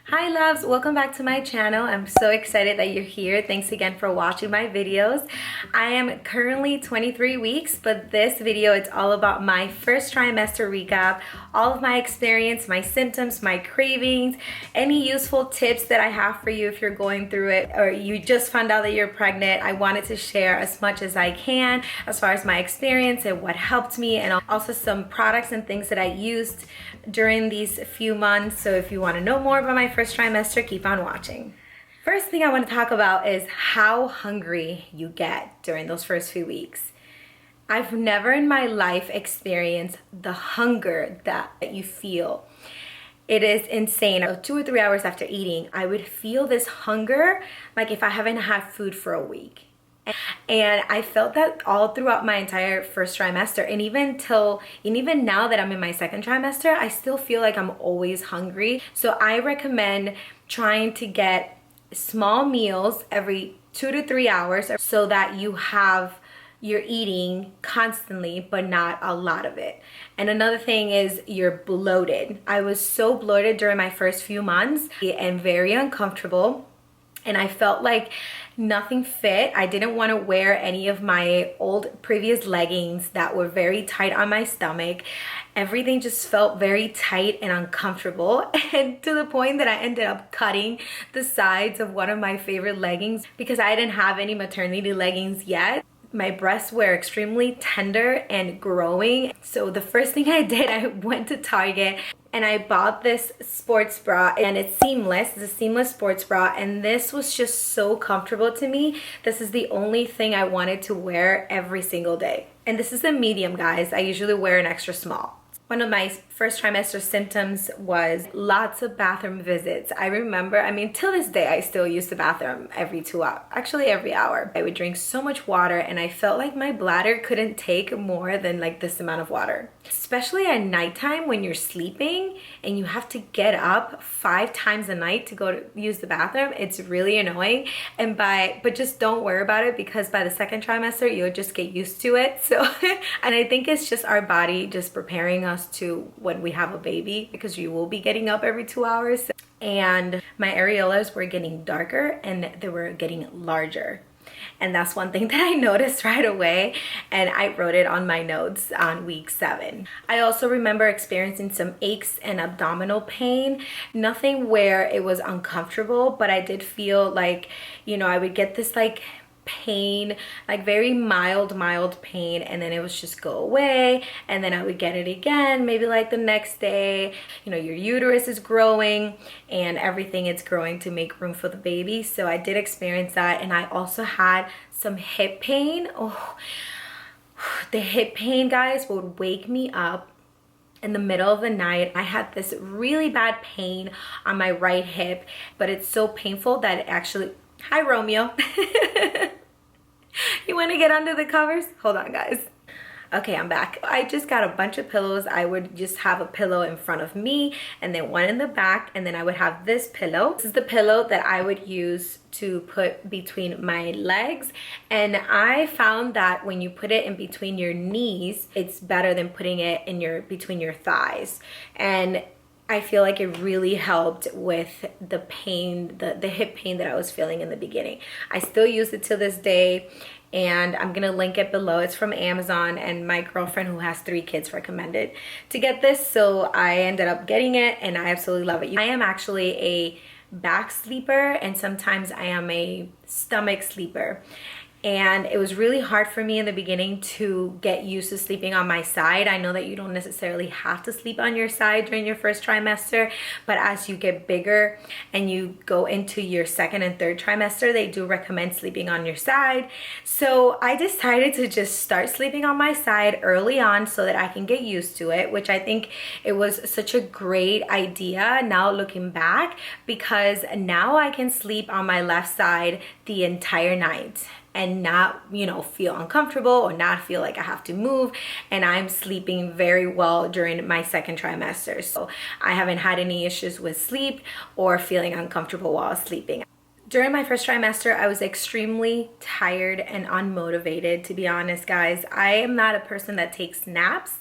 Hi loves, welcome back to my channel. I'm so excited that you're here. Thanks again for watching my videos. I am currently 23 weeks, but this video it's all about my first trimester recap, all of my experience, my symptoms, my cravings, any useful tips that I have for you if you're going through it or you just found out that you're pregnant. I wanted to share as much as I can as far as my experience and what helped me, and also some products and things that I used during these few months. So if you want to know more about my first trimester, keep on watching. First thing I want to talk about is how hungry you get during those first few weeks. I've never in my life experienced the hunger that you feel. It is insane. 2 or 3 hours after eating, I would feel this hunger like if I haven't had food for a week. And I felt that all throughout my entire first trimester, and even now that I'm in my second trimester, I still feel like I'm always hungry. So I recommend trying to get small meals every 2 to 3 hours so that you're eating constantly but not a lot of it. And another thing is you're bloated. I was so bloated during my first few months and very uncomfortable. And I felt like nothing fit. I didn't want to wear any of my old previous leggings that were very tight on my stomach. Everything just felt very tight and uncomfortable, and to the point that I ended up cutting the sides of one of my favorite leggings because I didn't have any maternity leggings yet. My breasts were extremely tender and growing. So the first thing I did, I went to Target and I bought this sports bra, and it's seamless. It's a seamless sports bra, and this was just so comfortable to me. This is the only thing I wanted to wear every single day. And this is a medium, guys. I usually wear an extra small. One of my first trimester symptoms was lots of bathroom visits. I remember, till this day, I still use the bathroom every 2 hours, actually every hour. I would drink so much water, and I felt like my bladder couldn't take more than like this amount of water. Especially at nighttime when you're sleeping and you have to get up 5 times a night to go to use the bathroom. It's really annoying. But just don't worry about it, because by the second trimester, you'll just get used to it. So, and I think it's just our body just preparing us to when we have a baby, because you will be getting up every 2 hours. And my areolas were getting darker and they were getting larger. And that's one thing that I noticed right away, and I wrote it on my notes on week 7. I also remember experiencing some aches and abdominal pain. Nothing where it was uncomfortable, but I did feel like, I would get this like pain, like very mild pain, and then it would just go away, and then I would get it again maybe like the next day. Your uterus is growing and everything is growing to make room for the baby. So I did experience that, and I also had some hip pain. Oh, the hip pain, guys, would wake me up in the middle of the night. I had this really bad pain on my right hip, but it's so painful that it actually... Hi, Romeo. You want to get under the covers? Hold on, guys. Okay, I'm back. I just got a bunch of pillows. I would just have a pillow in front of me and then one in the back, and then I would have this pillow. This is the pillow that I would use to put between my legs, and I found that when you put it in between your knees, it's better than putting it in between your thighs. And I feel like it really helped with the pain, the hip pain that I was feeling in the beginning. I still use it to this day, and I'm gonna link it below. It's from Amazon, and my girlfriend who has 3 kids recommended to get this, so I ended up getting it, and I absolutely love it. I am actually a back sleeper, and sometimes I am a stomach sleeper. And it was really hard for me in the beginning to get used to sleeping on my side. I know that you don't necessarily have to sleep on your side during your first trimester, but as you get bigger and you go into your second and third trimester, they do recommend sleeping on your side. So I decided to just start sleeping on my side early on so that I can get used to it, which I think it was such a great idea now looking back, because now I can sleep on my left side the entire night and not, feel uncomfortable or not feel like I have to move. And I'm sleeping very well during my second trimester. So I haven't had any issues with sleep or feeling uncomfortable while sleeping. During my first trimester, I was extremely tired and unmotivated, to be honest, guys. I am not a person that takes naps,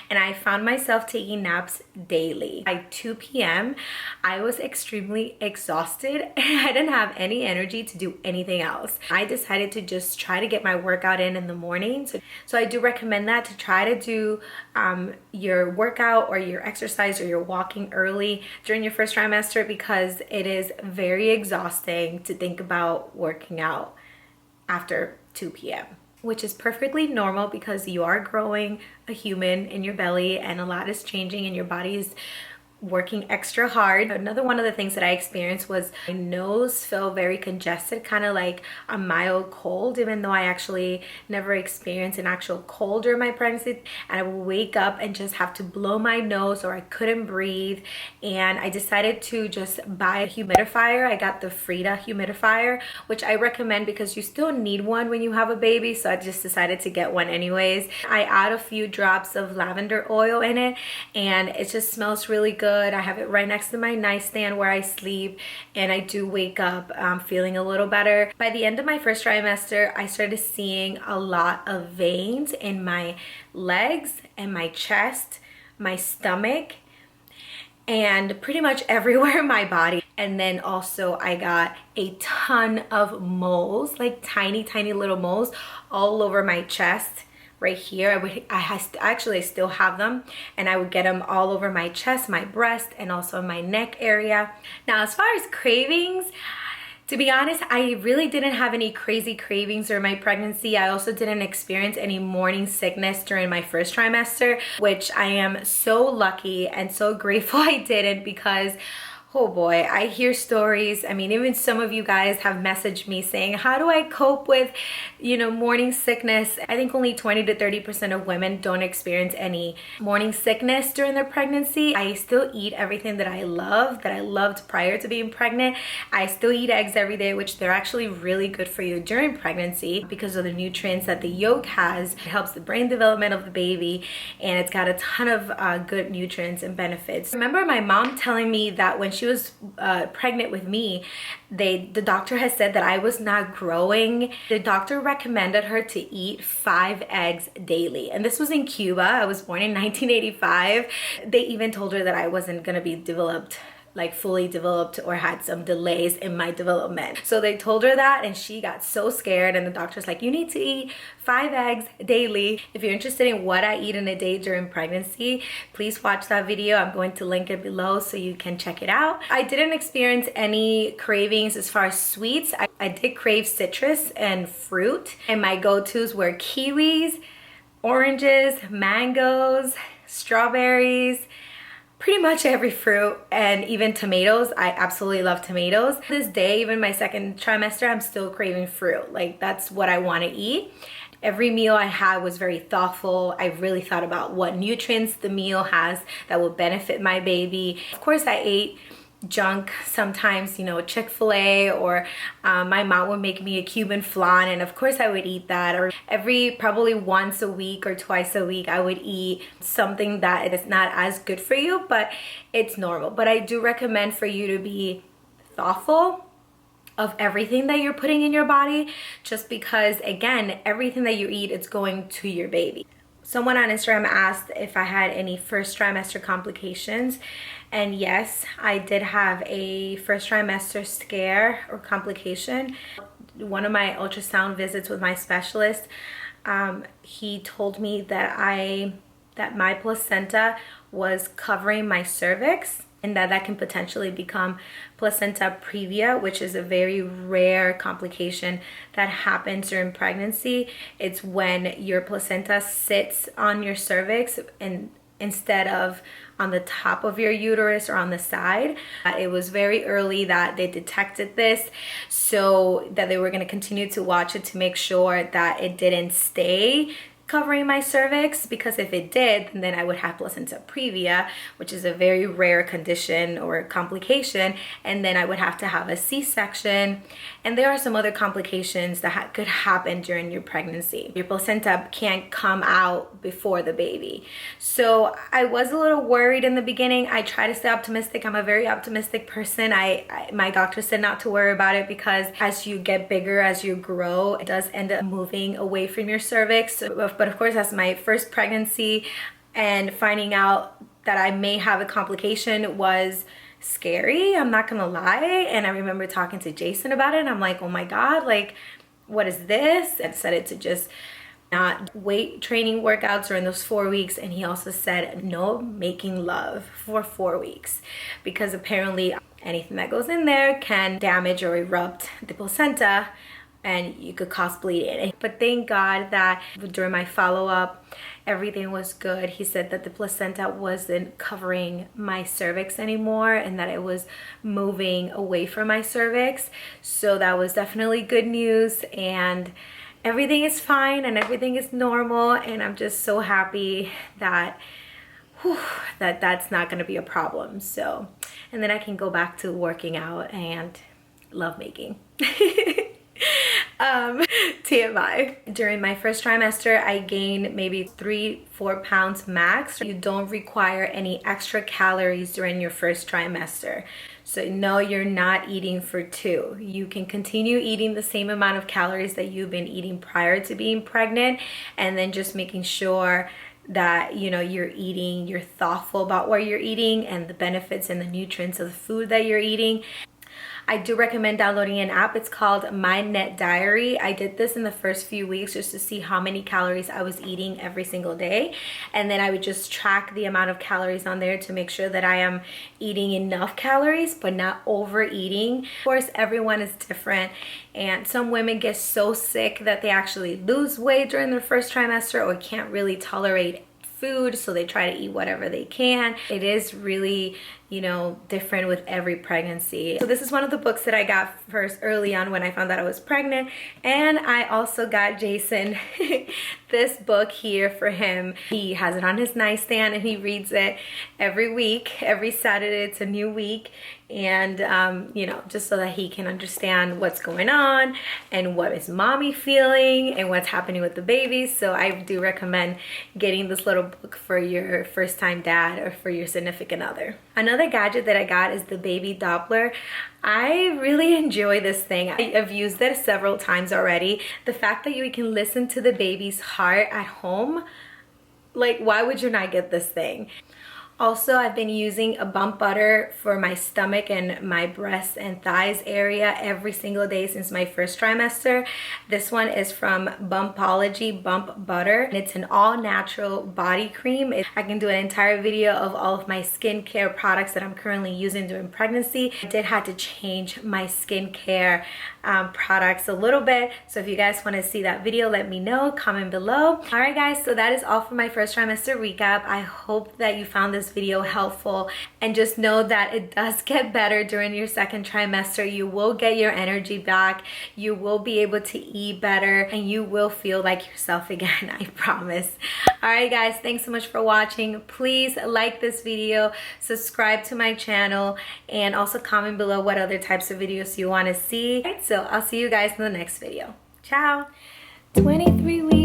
and I found myself taking naps daily. By 2 p.m., I was extremely exhausted and I didn't have any energy to do anything else. I decided to just try to get my workout in the morning. So I do recommend that, to try to do your workout or your exercise or your walking early during your first trimester, because it is very exhausting to think about working out after 2 p.m. which is perfectly normal because you are growing a human in your belly and a lot is changing and your body is working extra hard. Another one of the things that I experienced was my nose felt very congested, kind of like a mild cold, even though I actually never experienced an actual cold during my pregnancy. And I would wake up and just have to blow my nose, or I couldn't breathe. And I decided to just buy a humidifier. I got the Frida humidifier, which I recommend because you still need one when you have a baby. So I just decided to get one anyways. I add a few drops of lavender oil in it and it just smells really good. I have it right next to my nightstand where I sleep, and I do wake up feeling a little better. By the end of my first trimester, I started seeing a lot of veins in my legs and my chest, my stomach, and pretty much everywhere in my body. And then also I got a ton of moles, like tiny little moles all over my chest. Right here, I still have them, and I would get them all over my chest, my breast, and also my neck area. Now, as far as cravings, to be honest, I really didn't have any crazy cravings during my pregnancy. I also didn't experience any morning sickness during my first trimester, which I am so lucky and so grateful I didn't, because oh boy, I hear stories. I mean, even some of you guys have messaged me saying, how do I cope with, morning sickness? I think only 20 to 30% of women don't experience any morning sickness during their pregnancy. I still eat everything that I loved prior to being pregnant. I still eat eggs every day, which they're actually really good for you during pregnancy because of the nutrients that the yolk has. It helps the brain development of the baby, and it's got a ton of good nutrients and benefits. I remember my mom telling me that when she was pregnant with me, the doctor has said that I was not growing. The doctor recommended her to eat 5 eggs daily, and this was in Cuba. I was born in 1985. They even told her that I wasn't gonna be fully developed, or had some delays in my development. So they told her that, and she got so scared, and the doctor's like, you need to eat 5 eggs daily. If you're interested in what I eat in a day during pregnancy, please watch that video. I'm going to link it below so you can check it out. I didn't experience any cravings as far as sweets. I did crave citrus and fruit, and my go-tos were kiwis, oranges, mangoes, strawberries, pretty much every fruit, and even tomatoes. I absolutely love tomatoes. To this day, even my second trimester, I'm still craving fruit. Like, that's what I want to eat. Every meal I had was very thoughtful. I really thought about what nutrients the meal has that will benefit my baby. Of course, I ate junk sometimes, Chick-fil-A, or my mom would make me a Cuban flan, and of course I would eat that. Or probably once a week or twice a week, I would eat something that is not as good for you, but it's normal. But I do recommend for you to be thoughtful of everything that you're putting in your body, just because, again, everything that you eat, it's going to your baby. Someone on Instagram asked if I had any first trimester complications, and yes, I did have a first trimester scare or complication. One of my ultrasound visits with my specialist, he told me that my placenta was covering my cervix, and that can potentially become placenta previa, which is a very rare complication that happens during pregnancy. It's when your placenta sits on your cervix and instead of on the top of your uterus or on the side. It was very early that they detected this, so that they were going to continue to watch it to make sure that it didn't stay covering my cervix, because if it did, then I would have placenta previa, which is a very rare condition or complication, and then I would have to have a C-section. And there are some other complications that could happen during your pregnancy. Your placenta can't come out before the baby. So I was a little worried in the beginning. I try to stay optimistic. I'm a very optimistic person. My doctor said not to worry about it, because as you get bigger, as you grow, it does end up moving away from your cervix. But of course, that's my first pregnancy, and finding out that I may have a complication was scary, I'm not gonna lie. And I remember talking to Jason about it, and I'm like, oh my God, like, what is this? I decided to just not weight training workouts during those 4 weeks. And he also said no making love for 4 weeks, because apparently anything that goes in there can damage or erupt the placenta, and you could cause bleeding. But thank God that during my follow-up, everything was good. He said that the placenta wasn't covering my cervix anymore, and that it was moving away from my cervix. So that was definitely good news, and everything is fine and everything is normal. And I'm just so happy that that's not gonna be a problem. So, and then I can go back to working out and lovemaking. TMI. During my first trimester, I gained maybe 3-4 pounds max. You don't require any extra calories during your first trimester. So no, you're not eating for 2. You can continue eating the same amount of calories that you've been eating prior to being pregnant, and then just making sure that, you know, you're thoughtful about what you're eating and the benefits and the nutrients of the food that you're eating. I do recommend downloading an app. It's called My Net Diary. I did this in the first few weeks just to see how many calories I was eating every single day. And then I would just track the amount of calories on there to make sure that I am eating enough calories, but not overeating. Of course, everyone is different. And some women get so sick that they actually lose weight during their first trimester, or can't really tolerate food, so they try to eat whatever they can. It is really, you know, different with every pregnancy. So this is one of the books that I got first early on when I found out I was pregnant. And I also got Jason this book here for him. He has it on his nightstand and he reads it every week. Every Saturday it's a new week. And you know, just so that he can understand what's going on and what is mommy feeling and what's happening with the baby. So I do recommend getting this little book for your first time dad or for your significant other. Another gadget that I got is the baby Doppler. I really enjoy this thing. I've used it several times already. The fact that you can listen to the baby's heart at home, like, why would you not get this thing? Also, I've been using a bump butter for my stomach and my breasts and thighs area every single day since my first trimester. This one is from Bumpology Bump Butter, and it's an all-natural body cream. I can do an entire video of all of my skincare products that I'm currently using during pregnancy. I did have to change my skincare products a little bit, so if you guys want to see that video, let me know, comment below. All right guys, so that is all for my first trimester recap. I hope that you found this video helpful, and just know that it does get better during your second trimester. You will get your energy back, you will be able to eat better, and you will feel like yourself again, I promise. All right guys, thanks so much for watching. Please like this video, subscribe to my channel, and also comment below what other types of videos you want to see. So I'll see you guys in the next video. Ciao. 23 weeks.